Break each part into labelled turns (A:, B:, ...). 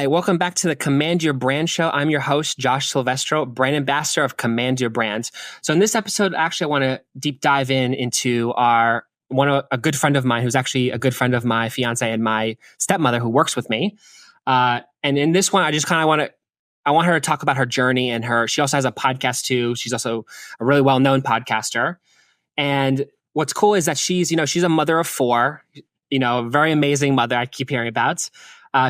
A: Hi, welcome back to the Command Your Brand Show. I'm your host, Josh Silvestro, brand ambassador of Command Your Brands. So in this episode, actually, I want to deep dive into a good friend of mine who's actually a good friend of my fiance and my stepmother who works with me. And in this one, I just kind of I want her to talk about her journey and she also has a podcast too. She's also a really well-known podcaster. And what's cool is that she's a mother of four, a very amazing mother I keep hearing about.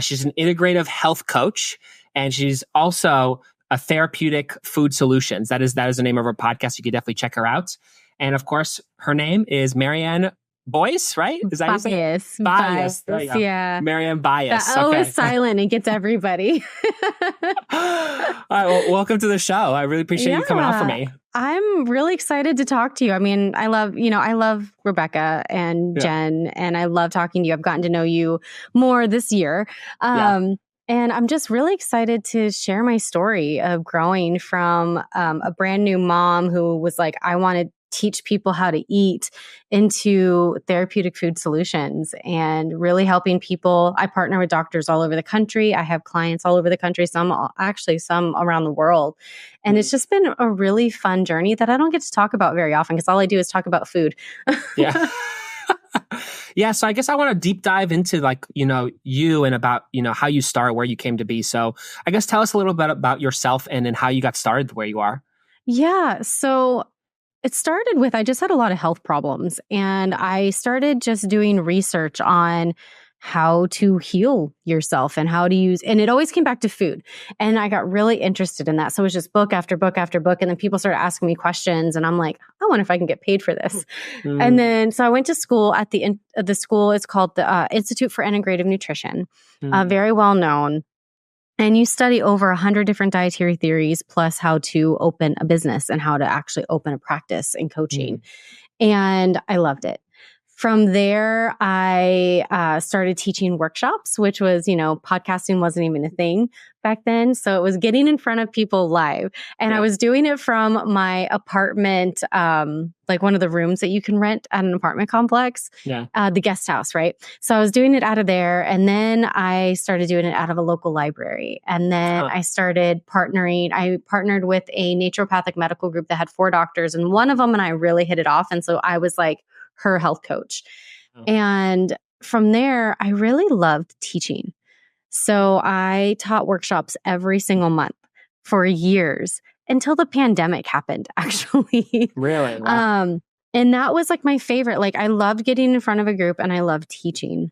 A: She's an integrative health coach, and she's also a therapeutic food solutions. That is the name of her podcast. You could definitely check her out. And of course, her name is Marian Byous, right? Is that
B: Byous.
A: Byous. There you go.
B: Yeah.
A: Marian Byous.
B: The O is silent and gets everybody.
A: All right. Well, welcome to the show. I really appreciate you coming on for me.
B: I'm really excited to talk to you. I mean, I love Rebecca and Jen, and I love talking to you. I've gotten to know you more this year. And I'm just really excited to share my story of growing from a brand new mom who was like, I want to teach people how to eat, into therapeutic food solutions and really helping people. I partner with doctors all over the country. I have clients all over the country, some around the world. And it's just been a really fun journey that I don't get to talk about very often because all I do is talk about food.
A: Yeah. Yeah. So I guess I want to deep dive into you and about, how you started, where you came to be. So I guess tell us a little bit about yourself and then how you got started where you are.
B: Yeah. So it started with, I just had a lot of health problems, and I started just doing research on how to heal yourself and how to use, and it always came back to food. And I got really interested in that. So it was just book after book after book. And then people started asking me questions, and I'm like, I wonder if I can get paid for this. And then, so I went to school at the school. It's called the Institute for Integrative Nutrition, very well known. And you study over 100 different dietary theories, plus how to open a business and how to actually open a practice in coaching. And I loved it. From there, I started teaching workshops, which was, podcasting wasn't even a thing back then. So it was getting in front of people live. And I was doing it from my apartment, like one of the rooms that you can rent at an apartment complex, the guest house, right? So I was doing it out of there. And then I started doing it out of a local library. And then I started partnering. I partnered with a naturopathic medical group that had 4 doctors, and one of them and I really hit it off. And so I was like her health coach. And from there, I really loved teaching. So I taught workshops every single month for years until the pandemic happened, actually.
A: Really? Wow.
B: And that was like my favorite. Like, I loved getting in front of a group and I loved teaching.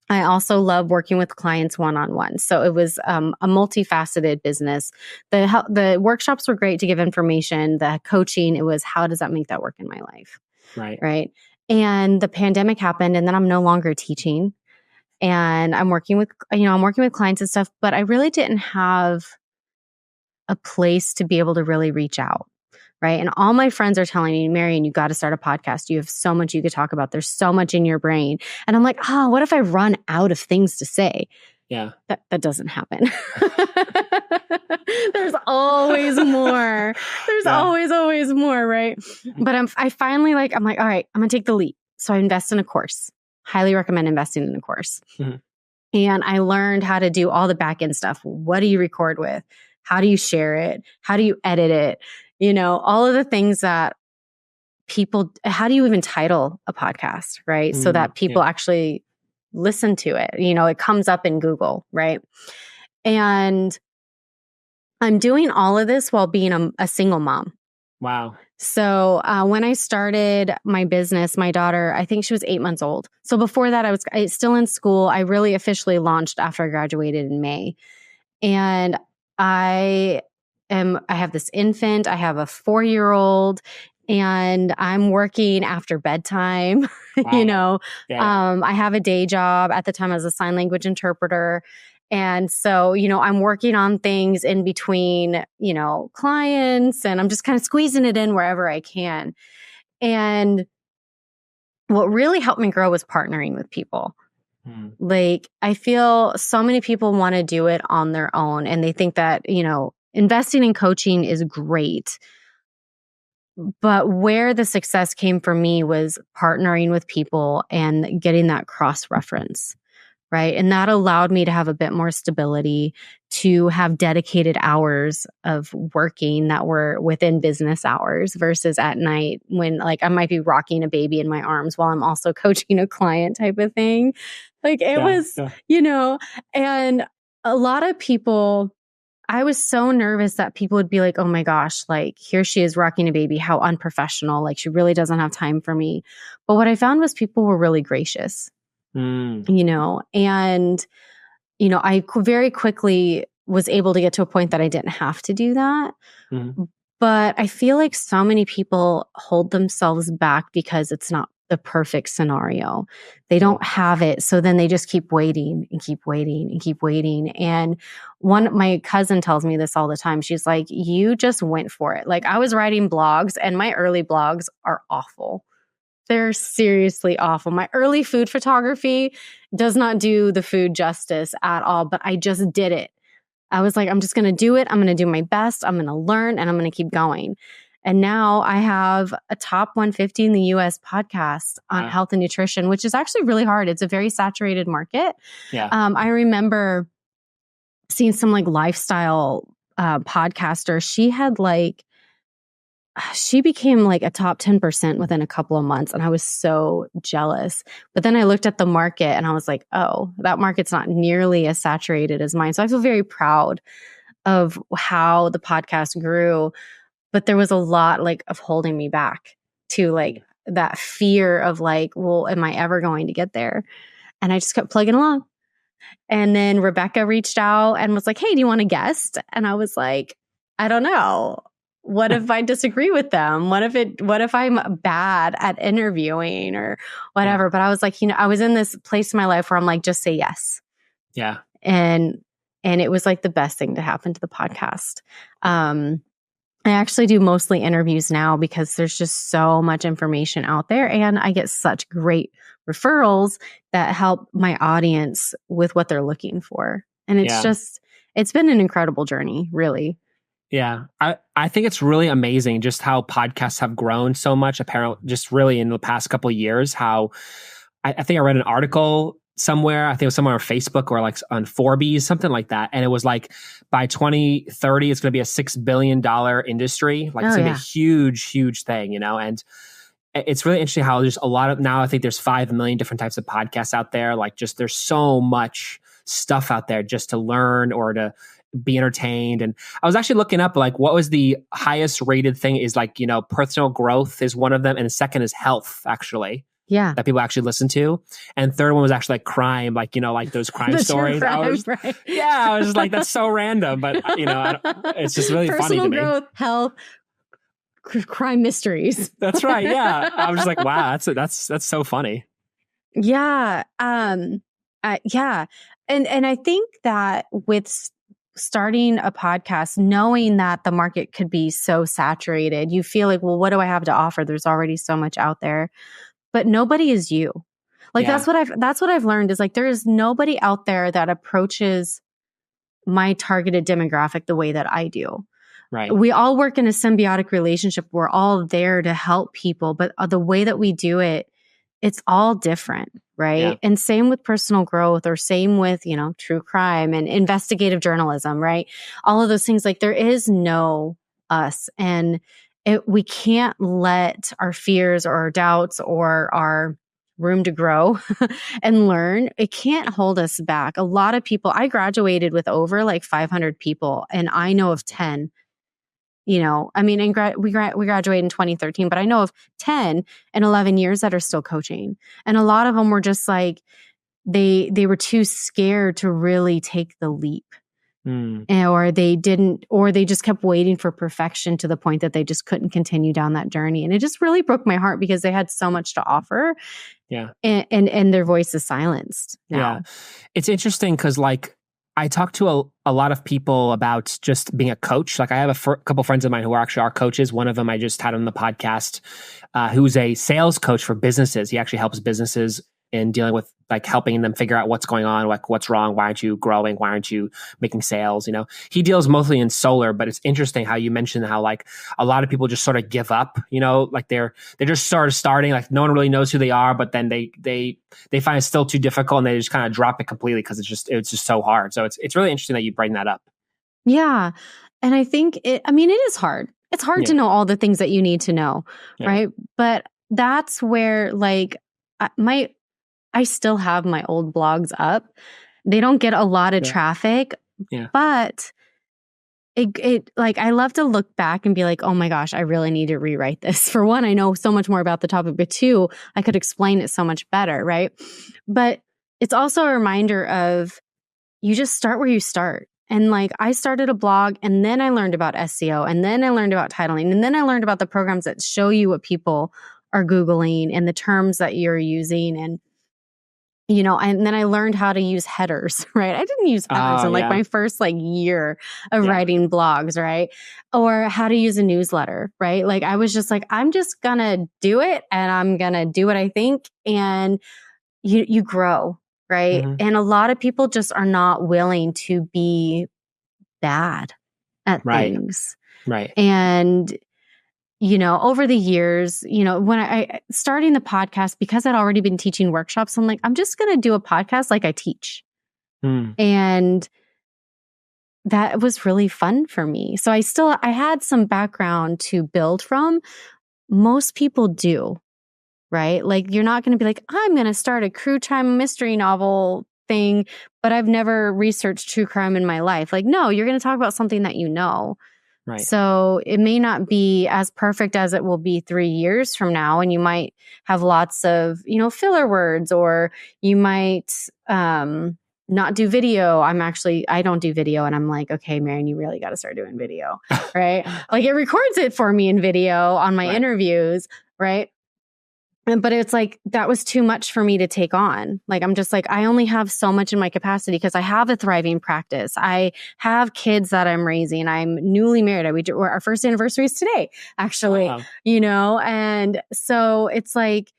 B: I also love working with clients one-on-one. So it was a multifaceted business. The workshops were great to give information. The coaching, it was, how does that make that work in my life? Right. And the pandemic happened, and then I'm no longer teaching, and I'm working with clients and stuff, but I really didn't have a place to be able to really reach out. Right. And all my friends are telling me, Marian, you got to start a podcast. You have so much you could talk about. There's so much in your brain. And I'm like, what if I run out of things to say?
A: Yeah.
B: That doesn't happen. There's always more. There's always more, right? But I'm like, all right, I'm going to take the leap. So I invest in a course. Highly recommend investing in a course. And I learned how to do all the back end stuff. What do you record with? How do you share it? How do you edit it? All of the things that how do you even title a podcast, right? So that people actually listen to it. It comes up in Google, right? And I'm doing all of this while being a single mom.
A: Wow.
B: So when I started my business, my daughter, I think she was 8 months old. So before that, I was still in school. I really officially launched after I graduated in May. And I have this infant. I have a 4-year-old. And I'm working after bedtime,
A: Wow.
B: I have a day job at the time as a sign language interpreter. And so, I'm working on things in between, clients, and I'm just kind of squeezing it in wherever I can. And what really helped me grow was partnering with people. Like, I feel so many people want to do it on their own, and they think that, investing in coaching is great. But where the success came for me was partnering with people and getting that cross-reference, right? And that allowed me to have a bit more stability, to have dedicated hours of working that were within business hours versus at night when like I might be rocking a baby in my arms while I'm also coaching a client type of thing. Like it was, and a lot of people, I was so nervous that people would be like, oh my gosh, like here she is rocking a baby, how unprofessional. Like she really doesn't have time for me. But what I found was people were really gracious. And, I very quickly was able to get to a point that I didn't have to do that. But I feel like so many people hold themselves back because it's not the perfect scenario. They don't have it. So then they just keep waiting and keep waiting and keep waiting. And my cousin tells me this all the time. She's like, you just went for it. Like I was writing blogs and my early blogs are awful. They're seriously awful. My early food photography does not do the food justice at all, but I just did it. I was like, I'm just going to do it. I'm going to do my best. I'm going to learn and I'm going to keep going. And now I have a top 150 in the US podcast on health and nutrition, which is actually really hard. It's a very saturated market. I remember seeing some like lifestyle podcaster. She became like a top 10% within a couple of months. And I was so jealous. But then I looked at the market and I was like, oh, that market's not nearly as saturated as mine. So I feel very proud of how the podcast grew. But there was a lot like of holding me back to like that fear of like, well, am I ever going to get there? And I just kept plugging along. And then Rebecca reached out and was like, hey, do you want a guest? And I was like, I don't know. What if I disagree with them? What if I'm bad at interviewing or whatever? But I was like, I was in this place in my life where I'm like, just say yes.
A: Yeah.
B: And it was like the best thing to happen to the podcast. I actually do mostly interviews now because there's just so much information out there and I get such great referrals that help my audience with what they're looking for. And it's been an incredible journey, really.
A: Yeah. I think it's really amazing just how podcasts have grown so much, apparently, just really in the past couple of years, how I think I read an article somewhere, I think it was somewhere on Facebook or like on Forbes, something like that. And it was like by 2030, it's going to be a $6 billion industry. Like it's going to be a huge, huge thing, and it's really interesting how there's a lot of, now I think there's 5 million different types of podcasts out there. Like just, there's so much stuff out there just to learn or to be entertained. And I was actually looking up like what was the highest rated thing is like, personal growth is one of them. And the second is health, actually.
B: Yeah.
A: That people actually listen to. And third one was actually like crime, like, like those crime stories.
B: Crime,
A: I was just like, that's so random, but it's just really funny to me.
B: Personal growth, health, crime mysteries.
A: That's right. Yeah. I was just like, wow, that's so funny.
B: Yeah. Yeah. And I think that with starting a podcast, knowing that the market could be so saturated, you feel like, well, what do I have to offer? There's already so much out there, but nobody is you. Like that's what I've learned is like, there is nobody out there that approaches my targeted demographic the way that I do.
A: Right.
B: We all work in a symbiotic relationship. We're all there to help people, but the way that we do it, it's all different. Right. Yeah. And same with personal growth or same with, true crime and investigative journalism, right? All of those things, like there is no us and we can't let our fears or our doubts or our room to grow and learn. It can't hold us back. A lot of people, I graduated with over like 500 people and I know of 10. We graduated in 2013, but I know of 10 and 11 years that are still coaching. And a lot of them were just like, they were too scared to really take the leap. Or they didn't, or they just kept waiting for perfection to the point that they just couldn't continue down that journey. And it just really broke my heart because they had so much to offer.
A: Yeah.
B: And their voice is silenced now.
A: Yeah. It's interesting because like, I talk to a lot of people about just being a coach. Like I have a couple friends of mine who are actually our coaches. One of them I just had on the podcast, who's a sales coach for businesses. He actually helps businesses in dealing with like helping them figure out what's going on, like what's wrong, why aren't you growing, why aren't you making sales? He deals mostly in solar, but it's interesting how you mentioned how like a lot of people just sort of give up, like they're just sort of starting, like no one really knows who they are, but then they find it still too difficult and they just kind of drop it completely because it's just so hard. So it's really interesting that you bring that up.
B: Yeah. And I think it is hard. It's hard to know all the things that you need to know, right? But that's where like I still have my old blogs up. They don't get a lot of traffic, but it like I love to look back and be like, oh my gosh, I really need to rewrite this. For one, I know so much more about the topic, but two, I could explain it so much better, right? But it's also a reminder of you just start where you start. And like I started a blog and then I learned about SEO and then I learned about titling and then I learned about the programs that show you what people are Googling and the terms that you're using and and then I learned how to use headers, right? I didn't use headers in like my first like year of writing blogs, right? Or how to use a newsletter, right? Like I was just like, I'm just gonna do it and I'm gonna do what I think. And you grow, right?
A: Mm-hmm.
B: And a lot of people just are not willing to be bad at things.
A: Right.
B: And over the years, when I starting the podcast, because I'd already been teaching workshops, I'm like, I'm just going to do a podcast like I teach. And that was really fun for me. So I had some background to build from. Most people do, right? Like you're not going to be like, I'm going to start a true crime mystery novel thing, but I've never researched true crime in my life. Like, no, you're going to talk about something that you know. Right. So it may not be as perfect as it will be 3 years from now. And you might have lots of, filler words, or you might not do video. I don't do video. And I'm like, okay, Marian, you really got to start doing video, right? Like it records it for me in video on my interviews, right? But it's like, that was too much for me to take on. Like, I'm just like, I only have so much in my capacity because I have a thriving practice. I have kids that I'm raising. I'm newly married. Our first anniversary is today, actually, and so it's like,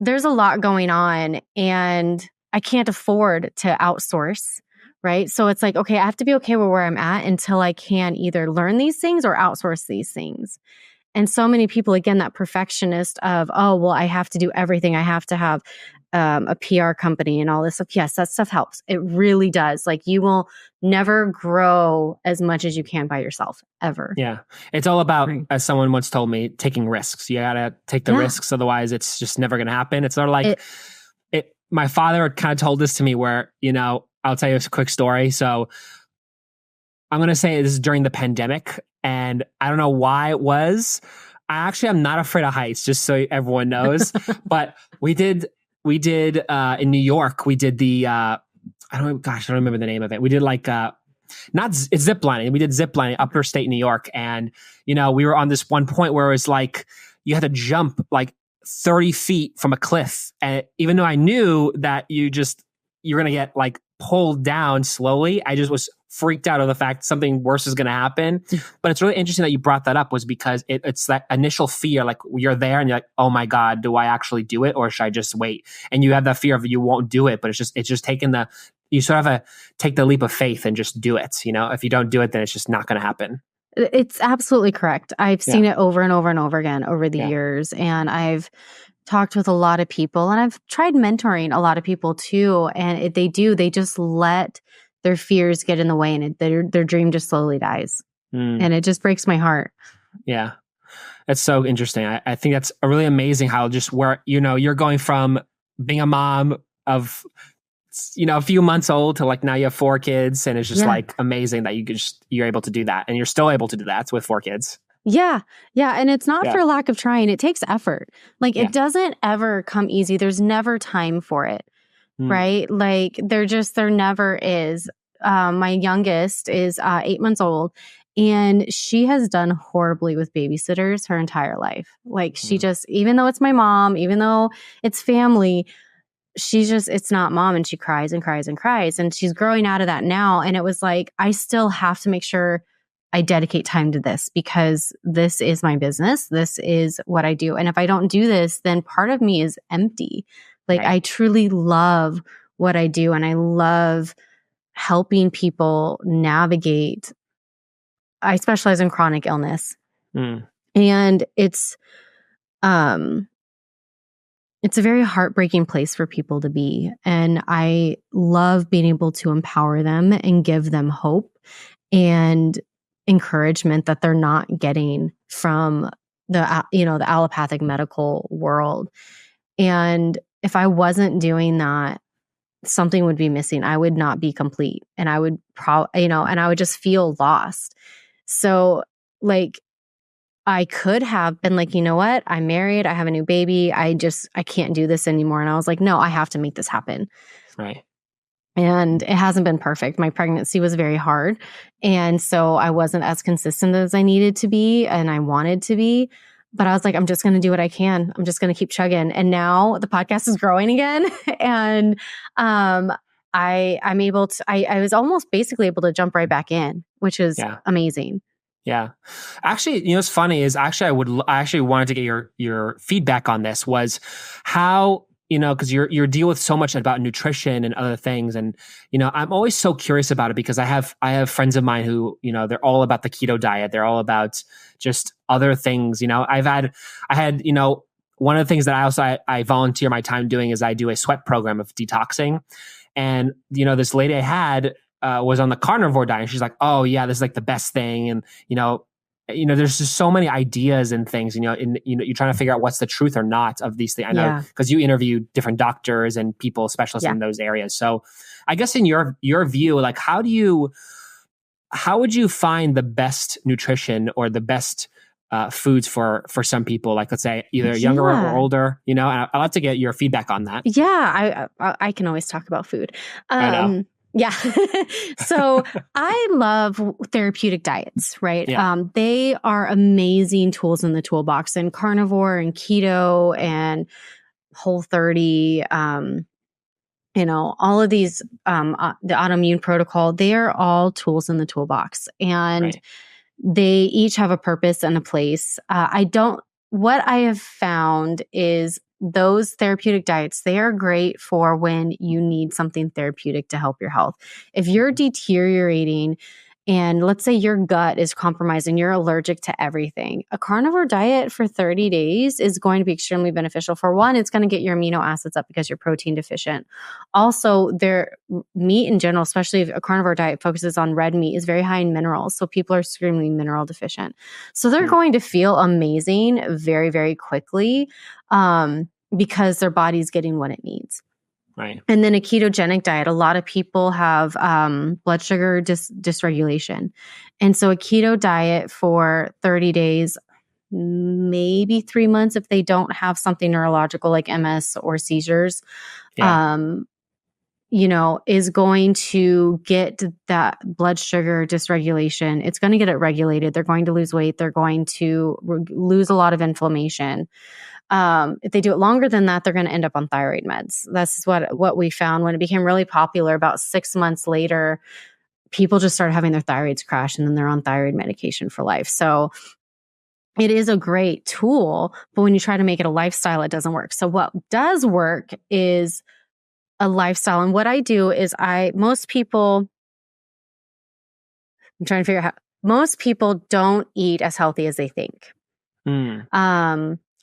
B: there's a lot going on and I can't afford to outsource. Right. So it's like, okay, I have to be okay with where I'm at until I can either learn these things or outsource these things. And so many people, again, that perfectionist of, oh, well, I have to do everything. I have to have a PR company and all this stuff. Yes, that stuff helps. It really does. Like you will never grow as much as you can by yourself, ever.
A: Yeah. It's all about, as someone once told me, taking risks. You got to take the risks. Otherwise, it's just never going to happen. It's sort of like my father kind of told this to me where, I'll tell you a quick story. So I'm going to say this is during the pandemic. And I don't know why it was. I'm not afraid of heights, just so everyone knows. But we did in New York, we did the, I don't remember the name of it. We did like, it's zip lining. We did zip lining upper state New York. And, we were on this one point where it was like, you had to jump like 30 feet from a cliff. And even though I knew that you're going to get like pulled down slowly, I just was freaked out of the fact something worse is going to happen. But it's really interesting that you brought that up, was because it's that initial fear, like you're there and you're like, oh my God, do I actually do it or should I just wait? And you have that fear of you won't do it, but it's just taking you sort of have to take the leap of faith and just do it. If you don't do it, then it's just not going to happen.
B: It's absolutely correct. I've seen it over and over and over again over the years. And I've talked with a lot of people and I've tried mentoring a lot of people too. And they just let their fears get in the way and their dream just slowly dies. And it just breaks my heart.
A: Yeah. That's so interesting. I think that's really amazing how just where, you're going from being a mom of, a few months old to like now you have 4 kids, and it's just like amazing that you're able to do that. And you're still able to do that with 4 kids.
B: Yeah. Yeah. And it's not for lack of trying. It takes effort. Like it doesn't ever come easy. There's never time for it. Right? Like there never is. My youngest is 8 months old, and she has done horribly with babysitters her entire life. Like she just, even though it's my mom, even though it's family, it's not mom, and she cries and cries and cries. And she's growing out of that now. And it was like, I still have to make sure I dedicate time to this because this is my business. This is what I do. And if I don't do this, then part of me is empty. Like
A: Right.
B: I truly love what I do, and I love helping people navigate. I specialize in chronic illness, and um it's a very heartbreaking place for people to be. And I love being able to empower them and give them hope and encouragement that they're not getting from the allopathic medical world. And if I wasn't doing that, something would be missing. I would not be complete, and I would and I would just feel lost. So like I could have been like, you know what? I'm married. I have a new baby. I can't do this anymore. And I was like, no, I have to make this happen.
A: Right.
B: And it hasn't been perfect. My pregnancy was very hard. And so I wasn't as consistent as I needed to be and I wanted to be. But I was like, I'm just going to do what I can. I'm just going to keep chugging. And now the podcast is growing again. And I'm able to, I was almost basically able to jump right back in, which is amazing.
A: Yeah. Actually, it's funny is actually I actually wanted to get your feedback on this was how, because you're deal with so much about nutrition and other things. And, I'm always so curious about it because I have friends of mine who, they're all about the keto diet. They're all about just other things. I had, one of the things that I volunteer my time doing is I do a sweat program of detoxing. And, this lady I had, was on the carnivore diet. And she's like, oh yeah, this is like the best thing. And, there's just so many ideas and things, you're trying to figure out what's the truth or not of these things. I know because you interview different doctors and people specialists in those areas. So I guess in your view, like how would you find the best nutrition or the best foods for some people, like let's say either younger or older, and I'd love to get your feedback on that.
B: Yeah. I can always talk about food.
A: I know.
B: Yeah. So I love therapeutic diets, right?
A: Yeah.
B: They are amazing tools in the toolbox, and carnivore and keto and Whole30, all of these, the autoimmune protocol, they are all tools in the toolbox, and they each have a purpose and a place. What I have found is those therapeutic diets, they are great for when you need something therapeutic to help your health. If you're deteriorating and let's say your gut is compromised and you're allergic to everything, a carnivore diet for 30 days is going to be extremely beneficial. For one, it's going to get your amino acids up because you're protein deficient. Also, their meat in general, especially if a carnivore diet focuses on red meat, is very high in minerals. So people are extremely mineral deficient. So they're going to feel amazing very, very quickly because their body's getting what it needs.
A: Right.
B: And then a ketogenic diet, a lot of people have blood sugar dysregulation. And so a keto diet for 30 days, maybe 3 months if they don't have something neurological like MS or seizures, is going to get that blood sugar dysregulation. It's going to get it regulated. They're going to lose weight. They're going to lose a lot of inflammation. If they do it longer than that, they're going to end up on thyroid meds. That's what we found when it became really popular. About 6 months later, people just started having their thyroids crash, and then they're on thyroid medication for life. So it is a great tool, but when you try to make it a lifestyle, it doesn't work. So what does work is a lifestyle. And what I do is most people don't eat as healthy as they think.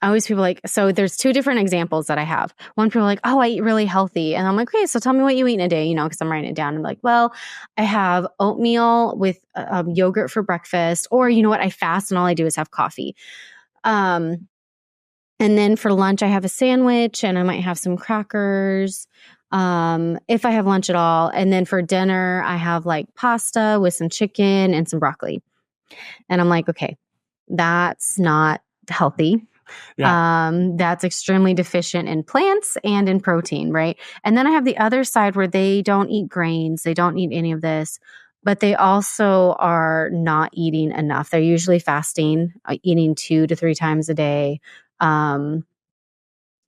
B: I always people like, so there's two different examples that I have. One, people are like, oh, I eat really healthy. And I'm like, okay, so tell me what you eat in a day, because I'm writing it down. I'm like, well, I have oatmeal with yogurt for breakfast, or you know what, I fast and all I do is have coffee. And then for lunch, I have a sandwich and I might have some crackers. If I have lunch at all. And then for dinner, I have like pasta with some chicken and some broccoli. And I'm like, okay, that's not healthy. That's extremely deficient in plants and in protein, right? And then I have the other side where they don't eat grains, they don't eat any of this, but they also are not eating enough. They're usually fasting, eating 2 to 3 times a day.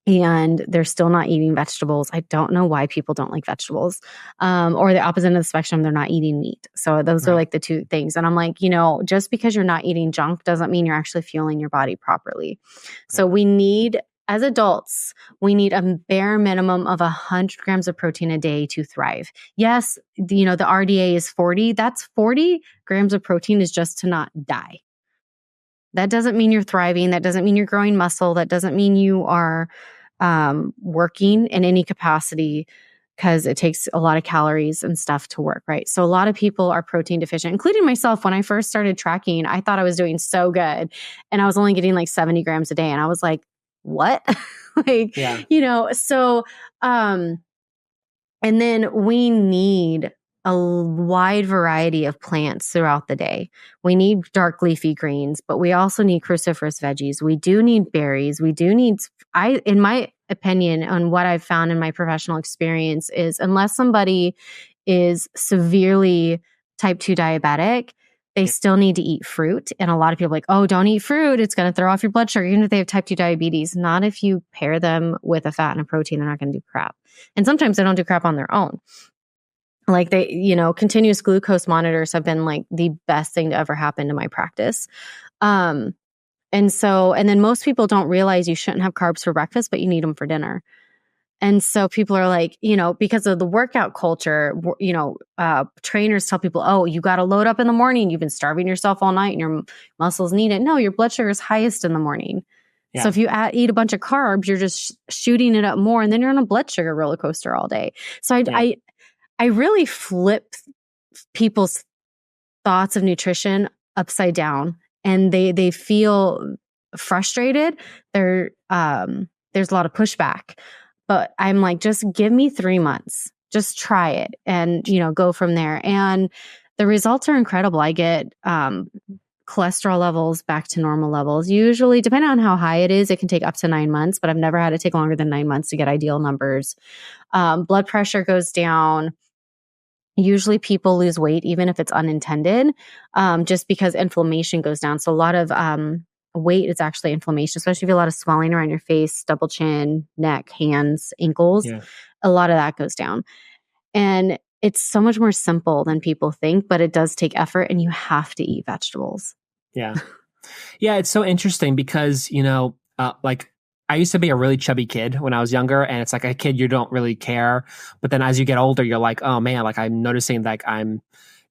B: And they're still not eating vegetables. I don't know why people don't like vegetables. Or the opposite of the spectrum, they're not eating meat. So those are like the two things. And I'm like, just because you're not eating junk doesn't mean you're actually fueling your body properly. So we need as adults, we need a bare minimum of 100 grams of protein a day to thrive. Yes, the RDA is 40. That's 40 grams of protein is just to not die. That doesn't mean you're thriving. That doesn't mean you're growing muscle. That doesn't mean you are working in any capacity, because it takes a lot of calories and stuff to work, right? So a lot of people are protein deficient, including myself. When I first started tracking, I thought I was doing so good, and I was only getting like 70 grams a day. And I was like, what? So, and then we need a wide variety of plants throughout the day. We need dark leafy greens, but we also need cruciferous veggies. We do need berries. We do need, in my opinion, on what I've found in my professional experience, is unless somebody is severely type 2 diabetic, they still need to eat fruit. And a lot of people are like, oh, don't eat fruit. It's going to throw off your blood sugar, even if they have type 2 diabetes. Not if you pair them with a fat and a protein, they're not going to do crap. And sometimes they don't do crap on their own. Like continuous glucose monitors have been like the best thing to ever happen to my practice. And then most people don't realize you shouldn't have carbs for breakfast, but you need them for dinner. And so people are like, because of the workout culture, trainers tell people, oh, you got to load up in the morning. You've been starving yourself all night and your muscles need it. No, your blood sugar is highest in the morning. Yeah. So if you eat a bunch of carbs, you're just shooting it up more, and then you're on a blood sugar roller coaster all day. So I really flip people's thoughts of nutrition upside down, and they feel frustrated. There's a lot of pushback, but I'm like, just give me 3 months, just try it, and go from there. And the results are incredible. I get cholesterol levels back to normal levels. Usually, depending on how high it is, it can take up to 9 months, but I've never had it take longer than 9 months to get ideal numbers. Blood pressure goes down. Usually people lose weight, even if it's unintended, just because inflammation goes down. So a lot of weight is actually inflammation, especially if you have a lot of swelling around your face, double chin, neck, hands, ankles. Yeah. A lot of that goes down. And it's so much more simple than people think, but it does take effort, and you have to eat vegetables.
A: Yeah. Yeah, it's so interesting because, like I used to be a really chubby kid when I was younger, and it's like a kid, you don't really care. But then as you get older, you're like, oh man, like I'm noticing like I'm,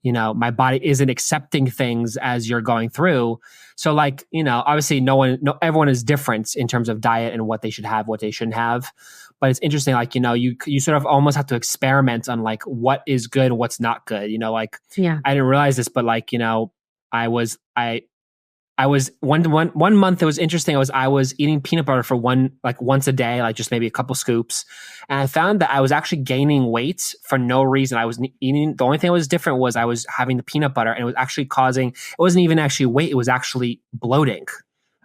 A: my body isn't accepting things as you're going through. So like, obviously everyone is different in terms of diet and what they should have, what they shouldn't have. But it's interesting, like, you sort of almost have to experiment on like what is good and what's not good. Like, yeah. I didn't realize this, but like, I was one month. It was interesting. I was eating peanut butter for once a day, like just maybe a couple scoops, and I found that I was actually gaining weight for no reason. I was eating. The only thing that was different was I was having the peanut butter, and it was actually causing. It wasn't even actually weight. It was actually bloating.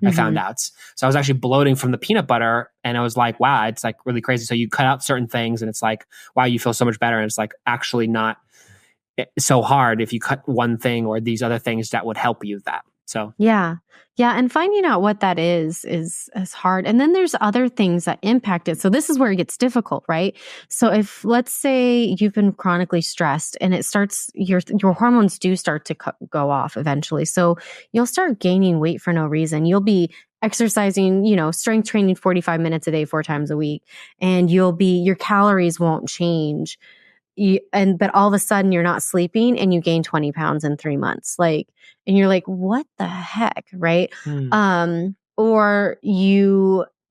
A: I found out. So I was actually bloating from the peanut butter, and I was like, wow, it's like really crazy. So you cut out certain things, and it's like, wow, you feel so much better, and it's like actually not so hard if you cut one thing or these other things that would help you with that. So
B: yeah. And finding out what that is hard. And then there's other things that impact it. So this is where it gets difficult, right? So if, let's say you've been chronically stressed and it starts, your hormones do start to go off eventually. So you'll start gaining weight for no reason. You'll be exercising, strength training 45 minutes a day, 4 times a week, and your calories won't change. But all of a sudden you're not sleeping and you gain 20 pounds in 3 months. And you're like, what the heck? Right. Or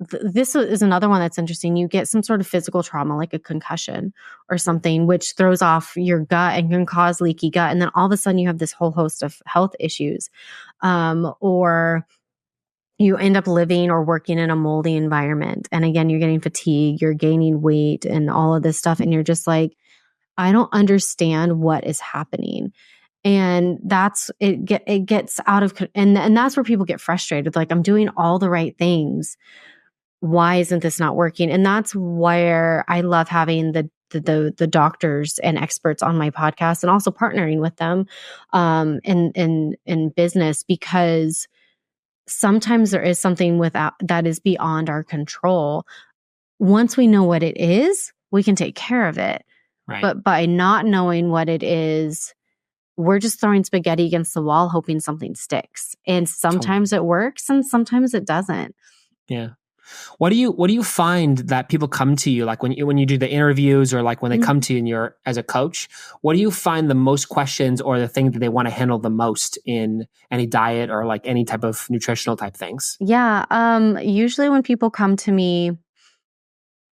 B: this is another one that's interesting. You get some sort of physical trauma, like a concussion or something, which throws off your gut and can cause leaky gut. And then all of a sudden you have this whole host of health issues. Or you end up living or working in a moldy environment. And again, you're getting fatigue, you're gaining weight and all of this stuff. And you're just like, I don't understand what is happening. And it gets out of, and that's where people get frustrated. Like, I'm doing all the right things. Why isn't this not working? And that's where I love having the doctors and experts on my podcast, and also partnering with them in business, because sometimes there is something that is beyond our control. Once we know what it is, we can take care of it. Right. But by not knowing what it is, we're just throwing spaghetti against the wall, hoping something sticks. And sometimes it works and sometimes it doesn't.
A: Yeah. What do you find that people come to you, like when you do the interviews, or like when they come to you and you're as a coach, what do you find the most questions or the thing that they want to handle the most in any diet or like any type of nutritional type things?
B: Yeah. Usually when people come to me,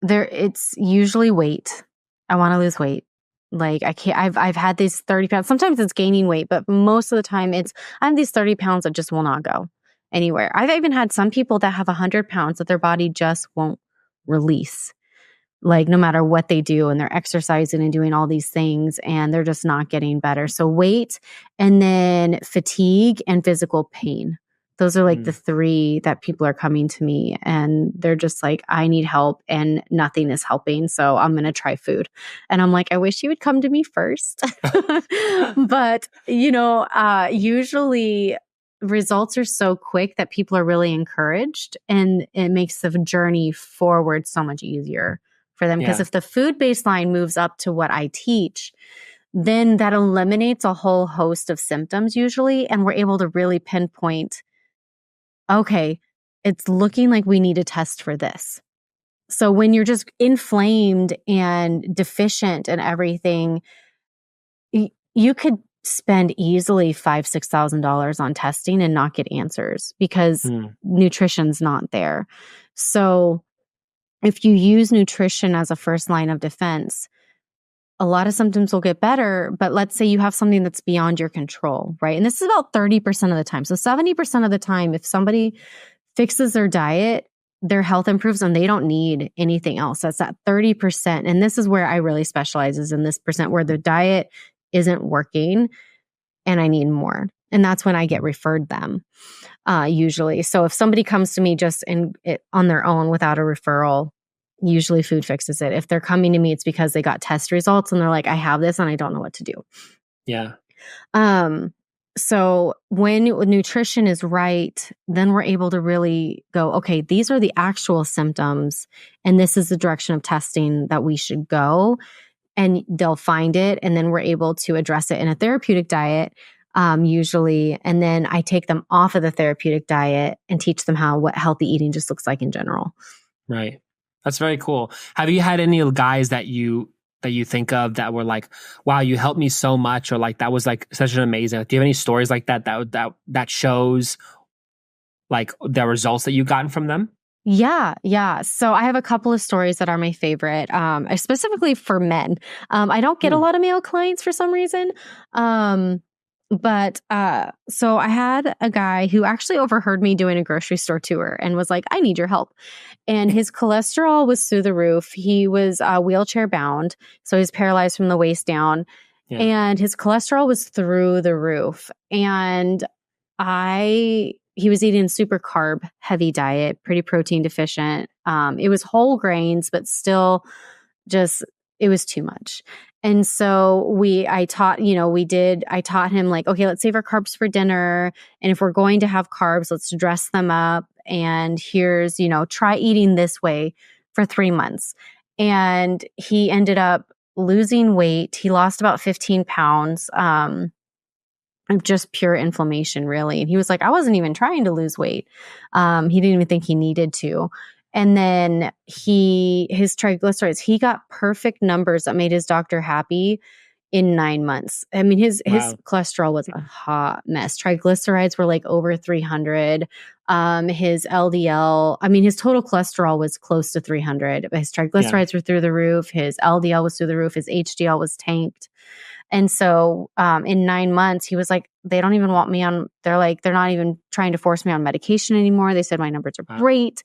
B: it's usually weight. I want to lose weight. Like I can't, I've had these 30 pounds. Sometimes it's gaining weight, but most of the time I have these 30 pounds that just will not go anywhere. I've even had some people that have 100 pounds that their body just won't release. Like no matter what they do, and they're exercising and doing all these things and they're just not getting better. So weight, and then fatigue and physical pain. Those are like the three that people are coming to me and they're just like, I need help and nothing is helping. So I'm going to try food. And I'm like, I wish you would come to me first. But, usually results are so quick that people are really encouraged, and it makes the journey forward so much easier for them. Because if the food baseline moves up to what I teach, then that eliminates a whole host of symptoms usually. And we're able to really pinpoint, okay, it's looking like we need a test for this. So when you're just inflamed and deficient and everything, you could spend easily $5,000-$6,000 on testing and not get answers because nutrition's not there. So if you use nutrition as a first line of defense, a lot of symptoms will get better. But let's say you have something that's beyond your control, right? And this is about 30% of the time. So 70% of the time, if somebody fixes their diet, their health improves and they don't need anything else. That's that 30%. And this is where I really specialize, is in this percent where the diet isn't working and I need more. And that's when I get referred them, usually. So if somebody comes to me just on their own without a referral, usually food fixes it. If they're coming to me, it's because they got test results and they're like, I have this and I don't know what to do.
A: Yeah.
B: So when nutrition is right, then we're able to really go, okay, these are the actual symptoms and this is the direction of testing that we should go. And they'll find it. And then we're able to address it in a therapeutic diet, usually. And then I take them off of the therapeutic diet and teach them what healthy eating just looks like in general.
A: Right. That's very cool. Have you had any guys that you think of that were like, wow, you helped me so much, or like that was like such an amazing, like, do you have any stories like that shows like the results that you've gotten from them?
B: Yeah. So I have a couple of stories that are my favorite, specifically for men. I don't get a lot of male clients for some reason. But so I had a guy who actually overheard me doing a grocery store tour and was like, I need your help. And his cholesterol was through the roof. He was wheelchair bound. So he's paralyzed from the waist down. Yeah. And his cholesterol was through the roof. And he was eating a super carb heavy diet, pretty protein deficient. It was whole grains, but still it was too much. And so I taught him like, okay, let's save our carbs for dinner. And if we're going to have carbs, let's dress them up. And here's, try eating this way for 3 months. And he ended up losing weight. He lost about 15 pounds. Of just pure inflammation, really. And he was like, I wasn't even trying to lose weight. He didn't even think he needed to. And then his triglycerides, he got perfect numbers that made his doctor happy in 9 months. I mean, his cholesterol was a hot mess. Triglycerides were like over 300. His LDL, his total cholesterol was close to 300. His triglycerides were through the roof. His LDL was through the roof. His HDL was tanked. And so in 9 months, he was like, they don't even want me on, they're not even trying to force me on medication anymore. They said my numbers are great.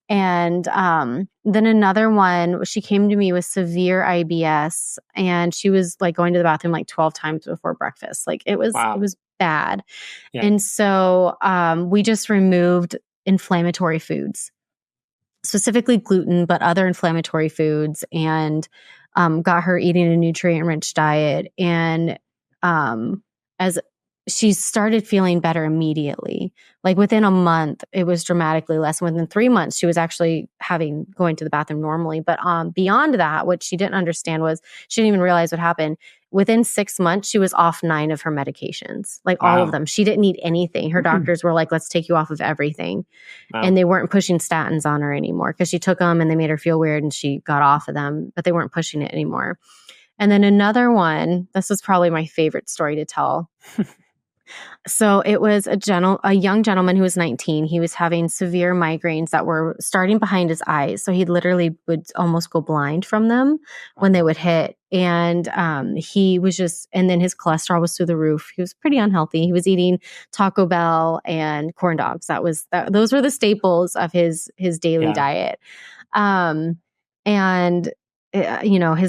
B: And then another one, she came to me with severe IBS and she was like going to the bathroom like 12 times before breakfast. Like it was bad. Yeah. And so we just removed inflammatory foods, specifically gluten, but other inflammatory foods, and got her eating a nutrient-rich diet. And as she started feeling better immediately, like within a month, it was dramatically less. Within 3 months, she was actually going to the bathroom normally. But beyond that, what she didn't understand was she didn't even realize what happened. within 6 months, she was off 9 of her medications, like all of
A: Wow.
B: them. She didn't need anything. Her doctors were like, let's take you off of everything.
A: Wow.
B: And they weren't pushing statins on her anymore because she took them and they made her feel weird and she got off of them, but they weren't pushing it anymore. And then another one, this was probably my favorite story to tell. So it was a young gentleman who was 19. He was having severe migraines that were starting behind his eyes. So he literally would almost go blind from them when they would hit. And he was just, and then his cholesterol was through the roof. He was pretty unhealthy. He was eating Taco Bell and corn dogs. Those were the staples of his daily diet. His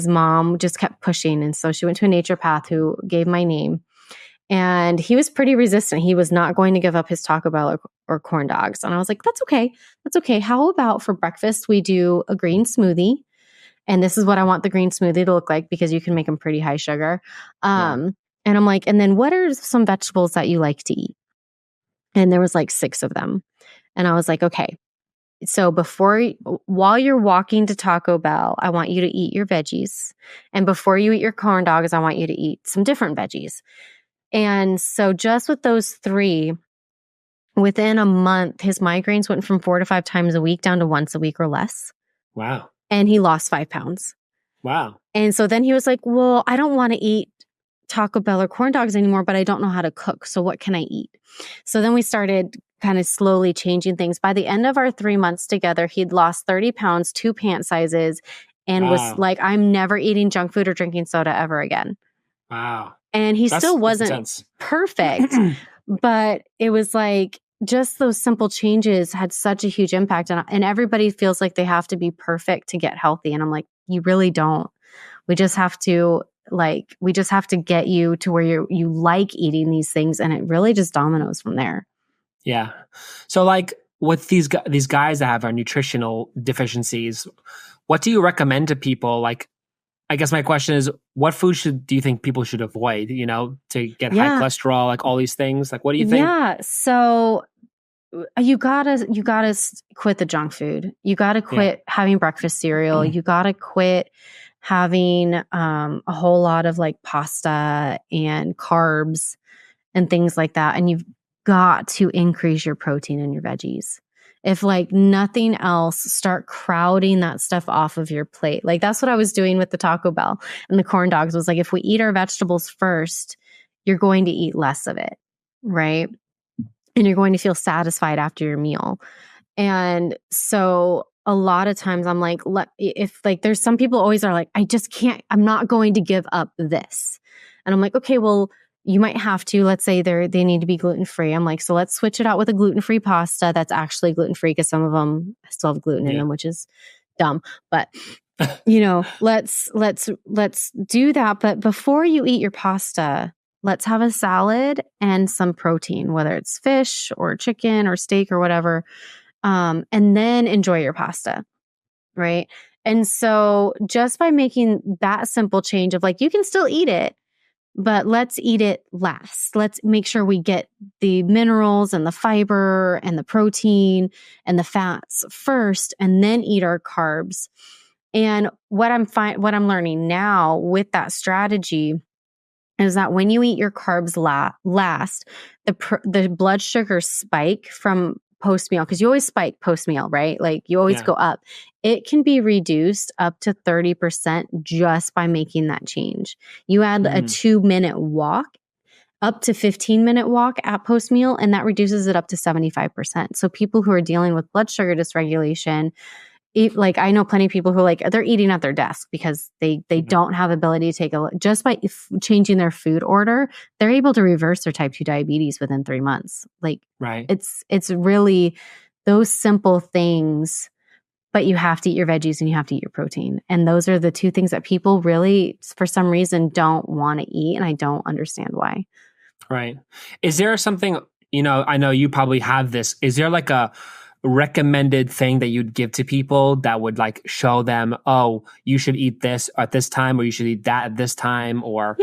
B: mom just kept pushing. And so she went to a naturopath who gave my name. And he was pretty resistant. He was not going to give up his Taco Bell or corn dogs. And I was like, that's okay. That's okay. How about for breakfast, we do a green smoothie? And this is what I want the green smoothie to look like because you can make them pretty high sugar. And I'm like, and then what are some vegetables that you like to eat? And there was like 6 of them. And I was like, okay. So while you're walking to Taco Bell, I want you to eat your veggies. And before you eat your corn dogs, I want you to eat some different veggies. And so just with those 3, within a month, his migraines went from 4 to 5 times a week down to once a week or less.
A: Wow.
B: And he lost 5 pounds.
A: Wow.
B: And so then he was like, well, I don't want to eat Taco Bell or corn dogs anymore, but I don't know how to cook. So what can I eat? So then we started kind of slowly changing things. By the end of our 3 months together, he'd lost 30 pounds, 2 pant sizes, and was like, I'm never eating junk food or drinking soda ever again.
A: Wow.
B: And he still wasn't perfect, but it was like just those simple changes had such a huge impact. And everybody feels like they have to be perfect to get healthy. And I'm like, you really don't. We just have to get you to where you like eating these things. And it really just dominoes from there.
A: Yeah. So like with these guys that have our nutritional deficiencies, what do you recommend to people? Like, I guess my question is, what food do you think people should avoid, to get high cholesterol, like all these things? Like, what do you think?
B: Yeah. So you gotta quit the junk food. You gotta quit having breakfast cereal. You gotta quit having a whole lot of like pasta and carbs and things like that. And you've got to increase your protein in your veggies. If like nothing else, start crowding that stuff off of your plate. Like that's what I was doing with the Taco Bell and the corn dogs was like, if we eat our vegetables first, you're going to eat less of it, right? And you're going to feel satisfied after your meal. And so a lot of times I'm like, if like there's some people always are like, I just can't, I'm not going to give up this. And I'm like, okay, well, you might have to, let's say they need to be gluten-free. I'm like, so let's switch it out with a gluten-free pasta that's actually gluten-free because some of them still have gluten in them, which is dumb. But let's do that. But before you eat your pasta, let's have a salad and some protein, whether it's fish or chicken or steak or whatever. And then enjoy your pasta. Right. And so just by making that simple change of like, you can still eat it, but let's eat it last. Let's make sure we get the minerals and the fiber and the protein and the fats first, and then eat our carbs. And what I'm learning now with that strategy is that when you eat your carbs last, the blood sugar spike from post-meal, because you always spike post-meal, right? Like you always go up. It can be reduced up to 30% just by making that change. You add a 2-minute walk, up to 15-minute walk at post-meal, and that reduces it up to 75%. So people who are dealing with blood sugar dysregulation, like I know plenty of people who like they're eating at their desk because they don't have ability to take just by changing their food order, they're able to reverse their type 2 diabetes within 3 months. Like it's really those simple things, but you have to eat your veggies and you have to eat your protein. And those are the 2 things that people really, for some reason, don't want to eat. And I don't understand why.
A: Right. Is there something, I know you probably have this. Is there like a recommended thing that you'd give to people that would like show them, oh, you should eat this at this time, or you should eat that at this time, or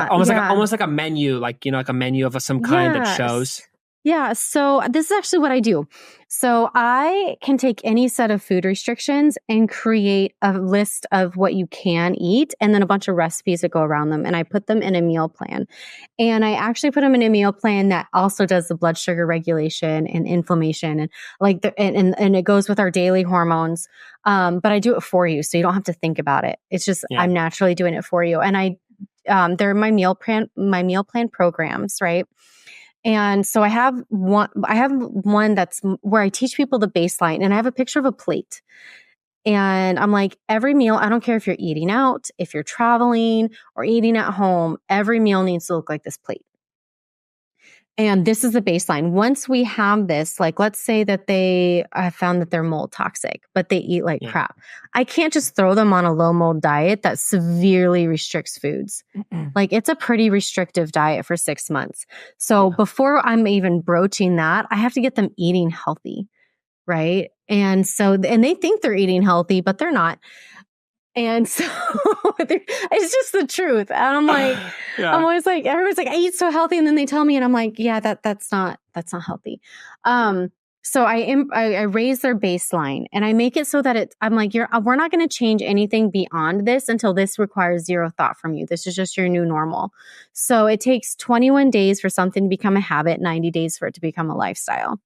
A: almost like a menu, like like a menu of some kind that shows?
B: Yeah. So this is actually what I do. So I can take any set of food restrictions and create a list of what you can eat and then a bunch of recipes that go around them. And I put them in a meal plan. And I actually put them in a meal plan that also does the blood sugar regulation and inflammation and and it goes with our daily hormones. But I do it for you. So you don't have to think about it. It's just, I'm naturally doing it for you. And they're my meal plan programs, right? And so I have one that's where I teach people the baseline, and I have a picture of a plate. And I'm like, every meal, I don't care if you're eating out, if you're traveling or eating at home, every meal needs to look like this plate. And this is the baseline. Once we have this, like, let's say that I found that they're mold toxic, but they eat like crap. I can't just throw them on a low mold diet that severely restricts foods. Like, it's a pretty restrictive diet for 6 months. So before I'm even broaching that, I have to get them eating healthy. Right. And they think they're eating healthy, but they're not. And so it's just the truth. And I'm like, I'm always like, everyone's like, I eat so healthy. And then they tell me, and I'm like, yeah, that's not healthy. So I raise their baseline and I make it so that I'm like, we're not going to change anything beyond this until this requires zero thought from you. This is just your new normal. So it takes 21 days for something to become a habit, 90 days for it to become a lifestyle.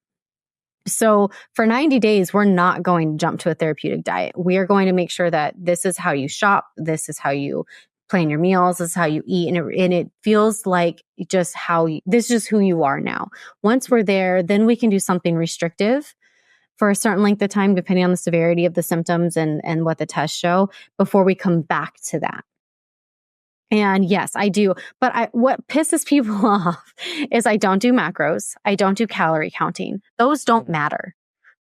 B: So for 90 days, we're not going to jump to a therapeutic diet. We are going to make sure that this is how you shop. This is how you plan your meals. This is how you eat. And it feels like this is just who you are now. Once we're there, then we can do something restrictive for a certain length of time, depending on the severity of the symptoms and what the tests show, before we come back to that. And yes, I do. But what pisses people off is I don't do macros. I don't do calorie counting. Those don't matter.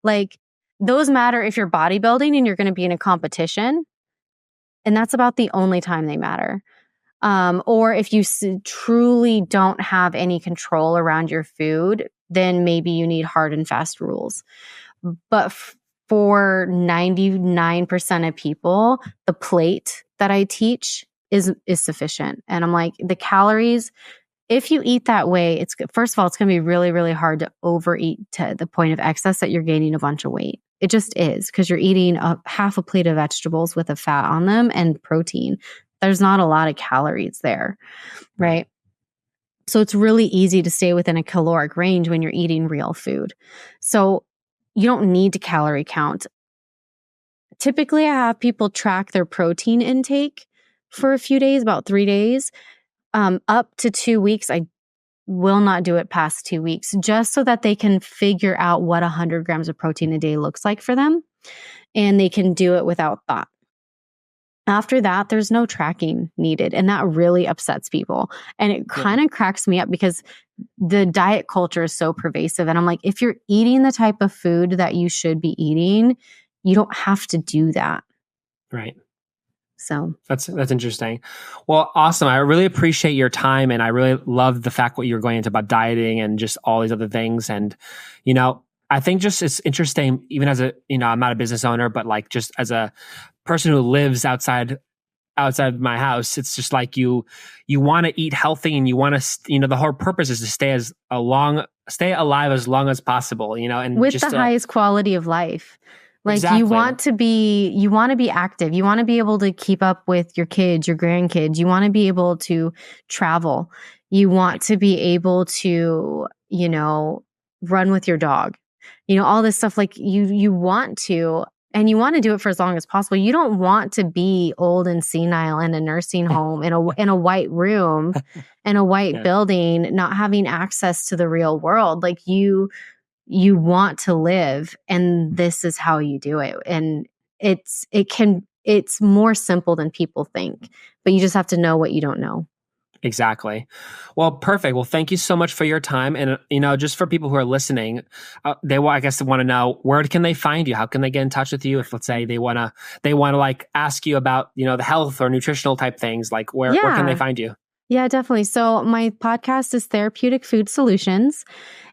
B: Like, those matter if you're bodybuilding and you're going to be in a competition. And that's about the only time they matter. Or if you truly don't have any control around your food, then maybe you need hard and fast rules. But for 99% of people, the plate that I teach is sufficient. And I'm like, the calories, if you eat that way, first of all, it's going to be really, really hard to overeat to the point of excess that you're gaining a bunch of weight. It just is, because you're eating half a plate of vegetables with a fat on them and protein. There's not a lot of calories there, right? So it's really easy to stay within a caloric range when you're eating real food. So you don't need to calorie count. Typically, I have people track their protein intake for a few days, about 3 days, up to 2 weeks. I will not do it past 2 weeks, just so that they can figure out what 100 grams of protein a day looks like for them, and they can do it without thought. After that, there's no tracking needed, and that really upsets people. And it kind of cracks me up, because the diet culture is so pervasive. And I'm like, if you're eating the type of food that you should be eating, you don't have to do that.
A: Right.
B: So
A: that's interesting. Well, awesome. I really appreciate your time, and I really love the fact what you were going into about dieting and just all these other things. And, I think just it's interesting, even as I'm not a business owner, but like just as a person who lives outside my house, it's just like you want to eat healthy, and you want to, the whole purpose is to stay alive as long as possible, and
B: with
A: just
B: the highest quality of life. Like,
A: exactly.
B: you want to be active. You want to be able to keep up with your kids, your grandkids. You want to be able to travel. You want to be able to, run with your dog. All this stuff, like you want to, and you want to do it for as long as possible. You don't want to be old and senile in a nursing home in a white room, in a white building, not having access to the real world. Like, you want to live, and this is how you do it. And it's more simple than people think, but you just have to know what you don't know.
A: Exactly. Well, perfect. Well, thank you so much for your time. And, just for people who are listening, they want to know, where can they find you? How can they get in touch with you? If, let's say, they want to like ask you about, the health or nutritional type things, like where can they find you?
B: Yeah, definitely. So my podcast is Therapeutic Food Solutions.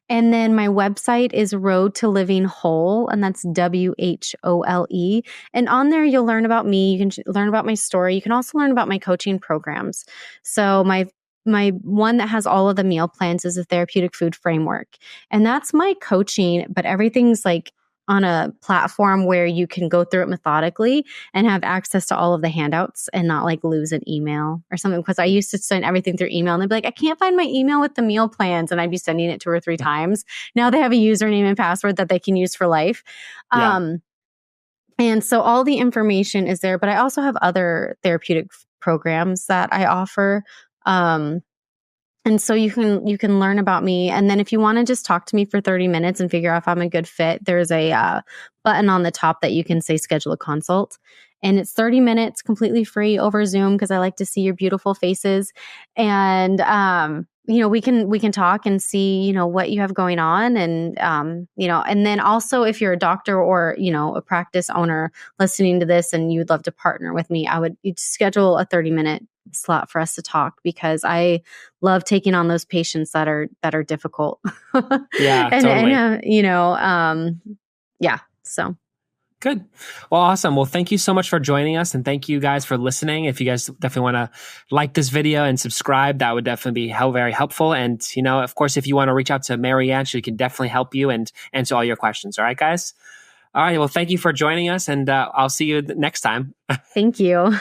B: And then my website is Road to Living Whole, and that's WHOLE. And on there, you'll learn about me. You can learn about my story. You can also learn about my coaching programs. So my my one that has all of the meal plans is a therapeutic food framework. And that's my coaching, but everything's like on a platform where you can go through it methodically and have access to all of the handouts and not like lose an email or something. Because I used to send everything through email and they'd be like, I can't find my email with the meal plans. And I'd be sending it 2 or 3 times. Now they have a username and password that they can use for life.
A: Yeah.
B: And so all the information is there, but I also have other therapeutic programs that I offer. And so you can learn about me. And then if you want to just talk to me for 30 minutes and figure out if I'm a good fit, there's a button on the top that you can say schedule a consult. And it's 30 minutes completely free over Zoom because I like to see your beautiful faces. And we can talk and see, what you have going on. And and then also if you're a doctor or, a practice owner listening to this and you'd love to partner with me, I would schedule a 30-minute slot for us to talk because I love taking on those patients that are difficult.
A: Yeah, totally.
B: Yeah. So.
A: Good. Well, awesome. Well, thank you so much for joining us. And thank you guys for listening. If you guys definitely want to like this video and subscribe, that would definitely be very helpful. And, of course, if you want to reach out to Marianne, she can definitely help you and answer all your questions. All right, guys? All right. Well, thank you for joining us. And I'll see you next time.
B: Thank you.